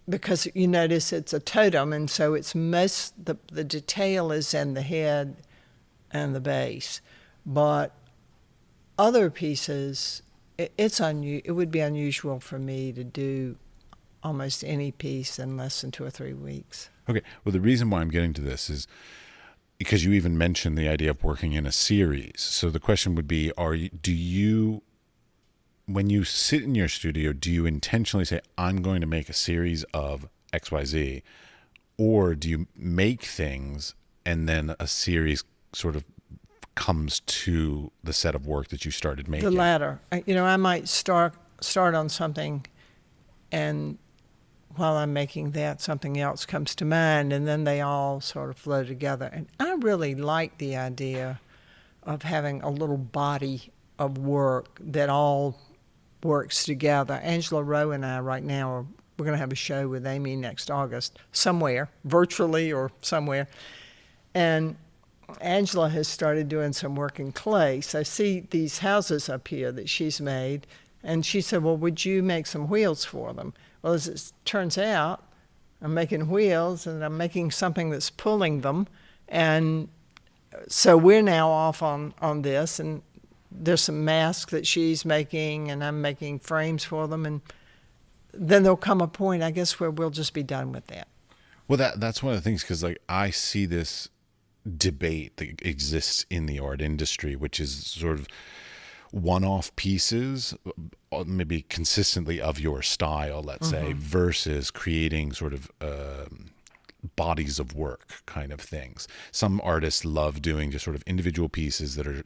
[SPEAKER 2] because you notice it's a totem, and so it's the detail is in the head and the base. But other pieces, it would be unusual for me to do almost any piece in less than 2 or 3 weeks.
[SPEAKER 1] Okay. Well, the reason why I'm getting to this is because you even mentioned the idea of working in a series. So the question would be, when you sit in your studio, do you intentionally say, I'm going to make a series of XYZ, or do you make things and then a series sort of comes to the set of work that you started making?
[SPEAKER 2] The latter. I might start on something, and while I'm making that, something else comes to mind, and then they all sort of flow together. And I really like the idea of having a little body of work that all works together. Angela Rowe and I right now we're going to have a show with Amy next August somewhere, virtually or somewhere. And Angela has started doing some work in clay. So I see these houses up here that she's made, and she said, well, would you make some wheels for them? Well, as it turns out, I'm making wheels, and I'm making something that's pulling them. And so we're now off on this, and there's some masks that she's making, and I'm making frames for them. And then there'll come a point, I guess, where we'll just be done with that.
[SPEAKER 1] Well, that's one of the things, because I see this debate that exists in the art industry, which is sort of one-off pieces, maybe consistently of your style, let's say, versus creating sort of bodies of work kind of things. Some artists love doing just sort of individual pieces that are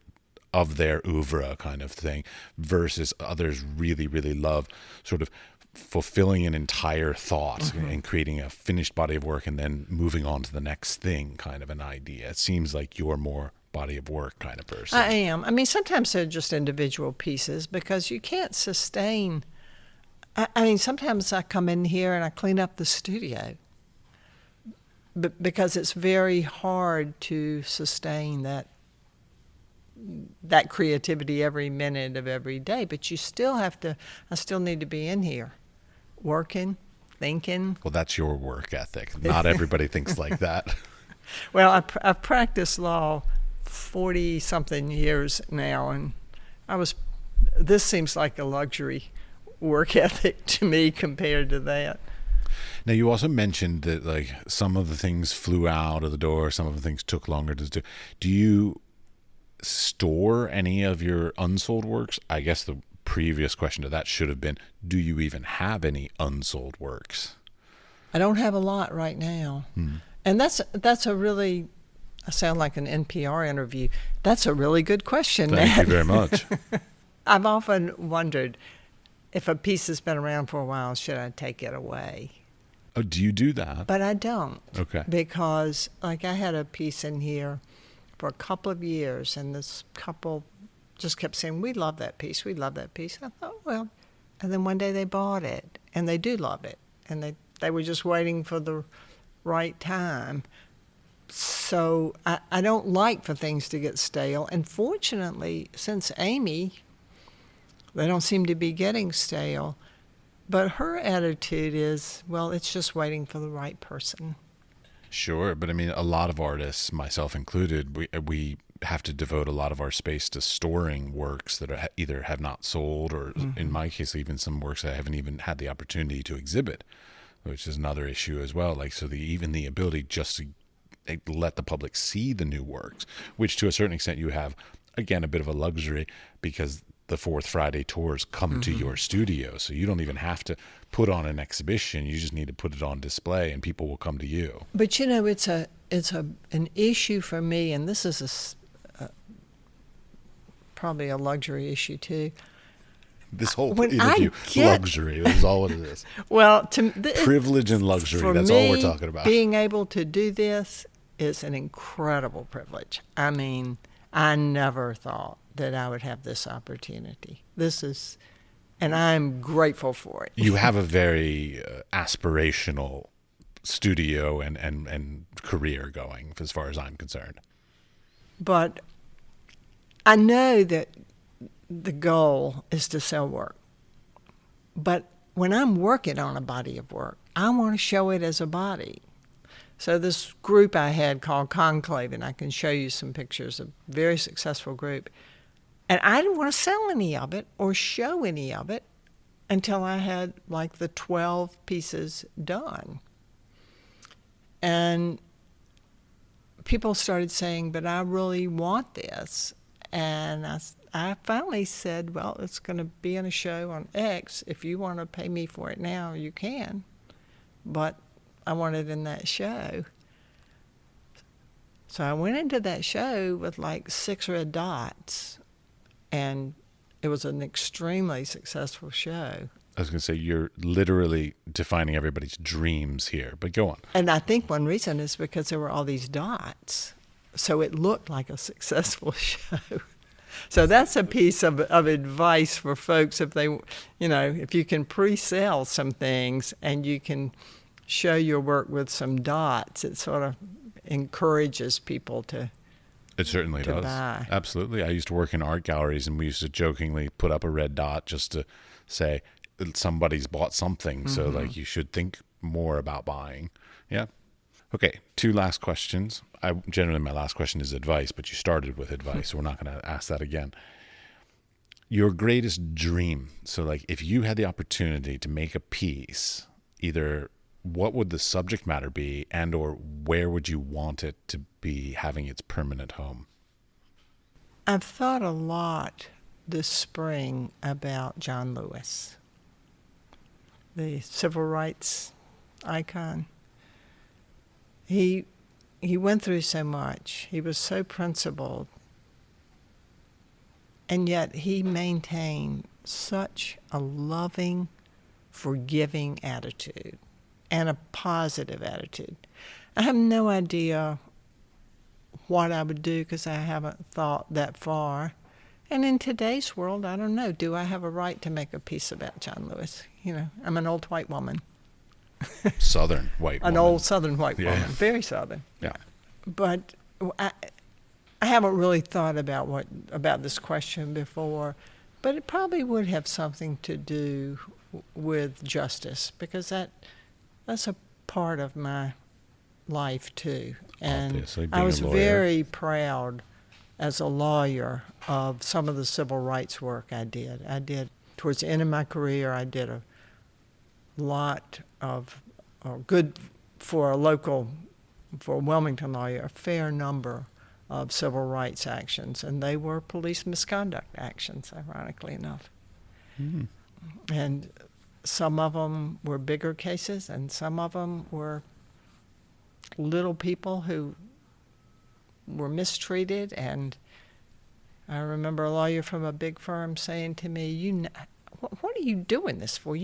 [SPEAKER 1] of their oeuvre kind of thing, versus others really, really love sort of fulfilling an entire thought and creating a finished body of work and then moving on to the next thing kind of an idea. It seems like you're more body of work kind of person.
[SPEAKER 2] I am. I mean, sometimes they're just individual pieces because you can't sustain. I mean, sometimes I come in here and I clean up the studio because it's very hard to sustain that creativity every minute of every day. But you still have to, I still need to be in here working, thinking.
[SPEAKER 1] Well, that's your work ethic. Not everybody thinks like that.
[SPEAKER 2] Well, I've practiced law 40-something years now, and this seems like a luxury work ethic to me compared to that.
[SPEAKER 1] Now, you also mentioned that some of the things flew out of the door, some of the things took longer to do. Do you store any of your unsold works? I guess the previous question to that should have been, do you even have any unsold works?
[SPEAKER 2] I don't have a lot right now. And that's a really, I sound like an NPR interview. That's a really good question,
[SPEAKER 1] Thank you very much.
[SPEAKER 2] I've often wondered, if a piece has been around for a while, should I take it away?
[SPEAKER 1] Oh, do you do that?
[SPEAKER 2] But I don't.
[SPEAKER 1] Okay.
[SPEAKER 2] Because, I had a piece in here for a couple of years, and this couple just kept saying, we love that piece, we love that piece. I thought, well, and then one day they bought it, and they do love it, and they were just waiting for the right time. So I don't like for things to get stale, and fortunately, since Amy, they don't seem to be getting stale. But her attitude is, well, it's just waiting for the right person.
[SPEAKER 1] Sure, but I mean, a lot of artists, myself included, we have to devote a lot of our space to storing works that are either have not sold, or in my case, even some works I haven't even had the opportunity to exhibit, which is another issue as well. Like, so even the ability just to let the public see the new works, which to a certain extent you have, again, a bit of a luxury because the Fourth Friday tours come to your studio. So you don't even have to put on an exhibition. You just need to put it on display and people will come to you.
[SPEAKER 2] But it's an issue for me, and this is probably a luxury issue too.
[SPEAKER 1] This whole
[SPEAKER 2] When
[SPEAKER 1] interview, luxury, is all it is.
[SPEAKER 2] Well,
[SPEAKER 1] Privilege and luxury,
[SPEAKER 2] for
[SPEAKER 1] that's
[SPEAKER 2] me,
[SPEAKER 1] all we're talking about.
[SPEAKER 2] Being able to do this is an incredible privilege. I mean, I never thought that I would have this opportunity. And I'm grateful for it.
[SPEAKER 1] You have a very aspirational studio and career going, as far as I'm concerned.
[SPEAKER 2] But I know that the goal is to sell work. But when I'm working on a body of work, I want to show it as a body. So this group I had called Conclave, and I can show you some pictures, a very successful group. And I didn't want to sell any of it or show any of it until I had like the 12 pieces done. And people started saying, but I really want this. And I finally said, well, it's going to be in a show on X. If you want to pay me for it now, you can. But I want it in that show. So I went into that show with like 6 red dots, and it was an extremely successful show.
[SPEAKER 1] I was going to say, you're literally defining everybody's dreams here, but go on.
[SPEAKER 2] And I think one reason is because there were all these dots. So it looked like a successful show. So that's a piece of advice for folks if they, if you can pre-sell some things and you can show your work with some dots, it sort of encourages people to
[SPEAKER 1] It certainly does.
[SPEAKER 2] Buy.
[SPEAKER 1] Absolutely. I used to work in art galleries, and we used to jokingly put up a red dot just to say somebody's bought something. So like, you should think more about buying. Yeah. Okay. 2 last questions. Generally my last question is advice, but you started with advice, so we're not going to ask that again. Your greatest dream. So like, if you had the opportunity to make a piece, either what would the subject matter be, and or where would you want it to be having its permanent home?
[SPEAKER 2] I've thought a lot this spring about John Lewis, the civil rights icon. He went through so much. He was so principled. And yet he maintained such a loving, forgiving attitude and a positive attitude. I have no idea what I would do because I haven't thought that far. And in today's world, I don't know. Do I have a right to make a piece about John Lewis? I'm an old white woman.
[SPEAKER 1] Southern white woman.
[SPEAKER 2] An old Southern white woman.
[SPEAKER 1] Yeah.
[SPEAKER 2] Very Southern.
[SPEAKER 1] Yeah.
[SPEAKER 2] But I haven't really thought about this question before, but it probably would have something to do with justice, because that's a part of my life too. And
[SPEAKER 1] Obviously, being
[SPEAKER 2] I was
[SPEAKER 1] a lawyer.
[SPEAKER 2] very proud as a lawyer of some of the civil rights work I did. Towards the end of my career, I did a lot of good for a Wilmington lawyer, a fair number of civil rights actions, and they were police misconduct actions, ironically enough.
[SPEAKER 1] Mm.
[SPEAKER 2] And some of them were bigger cases, and some of them were little people who were mistreated. And I remember a lawyer from a big firm saying to me, what are you doing this for?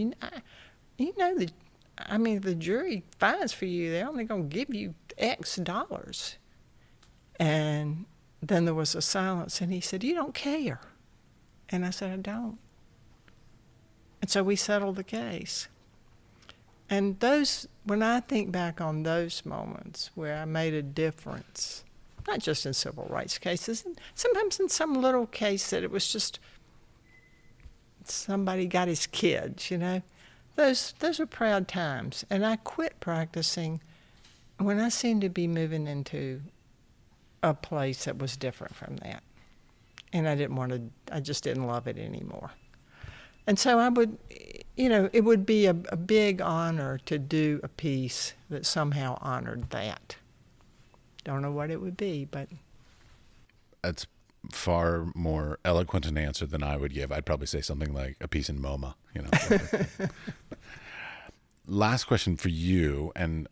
[SPEAKER 2] The jury finds for you, they're only going to give you X dollars. And then there was a silence, and he said, you don't care. And I said, I don't. And so we settled the case. And when I think back on those moments where I made a difference, not just in civil rights cases, and sometimes in some little case that it was just somebody got his kids, those are proud times. And I quit practicing when I seemed to be moving into a place that was different from that. And I just didn't love it anymore. And so I would, it would be a big honor to do a piece that somehow honored that. Don't know what it would be, but.
[SPEAKER 1] That's far more eloquent an answer than I would give. I'd probably say something like a piece in MoMA, Last question for you, and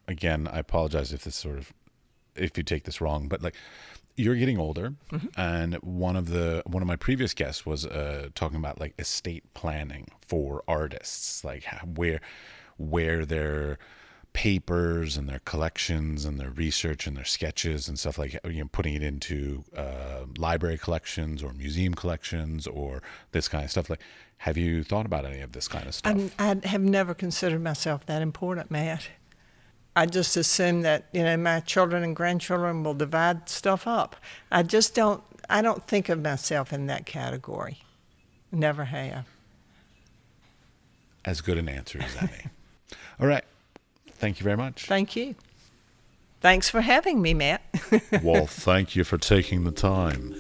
[SPEAKER 1] again, I apologize if you take this wrong, but like, you're getting older, mm-hmm. and one of my previous guests was talking about like estate planning for artists, like where their papers and their collections and their research and their sketches and stuff like putting it into library collections or museum collections or this kind of stuff. Like, have you thought about any of this kind of stuff?
[SPEAKER 2] I have never considered myself that important, Matt. I just assume that, my children and grandchildren will divide stuff up. I don't think of myself in that category. Never have.
[SPEAKER 1] As good an answer as any. All right. Thank you very much.
[SPEAKER 2] Thank you. Thanks for having me, Matt.
[SPEAKER 1] Well, thank you for taking the time.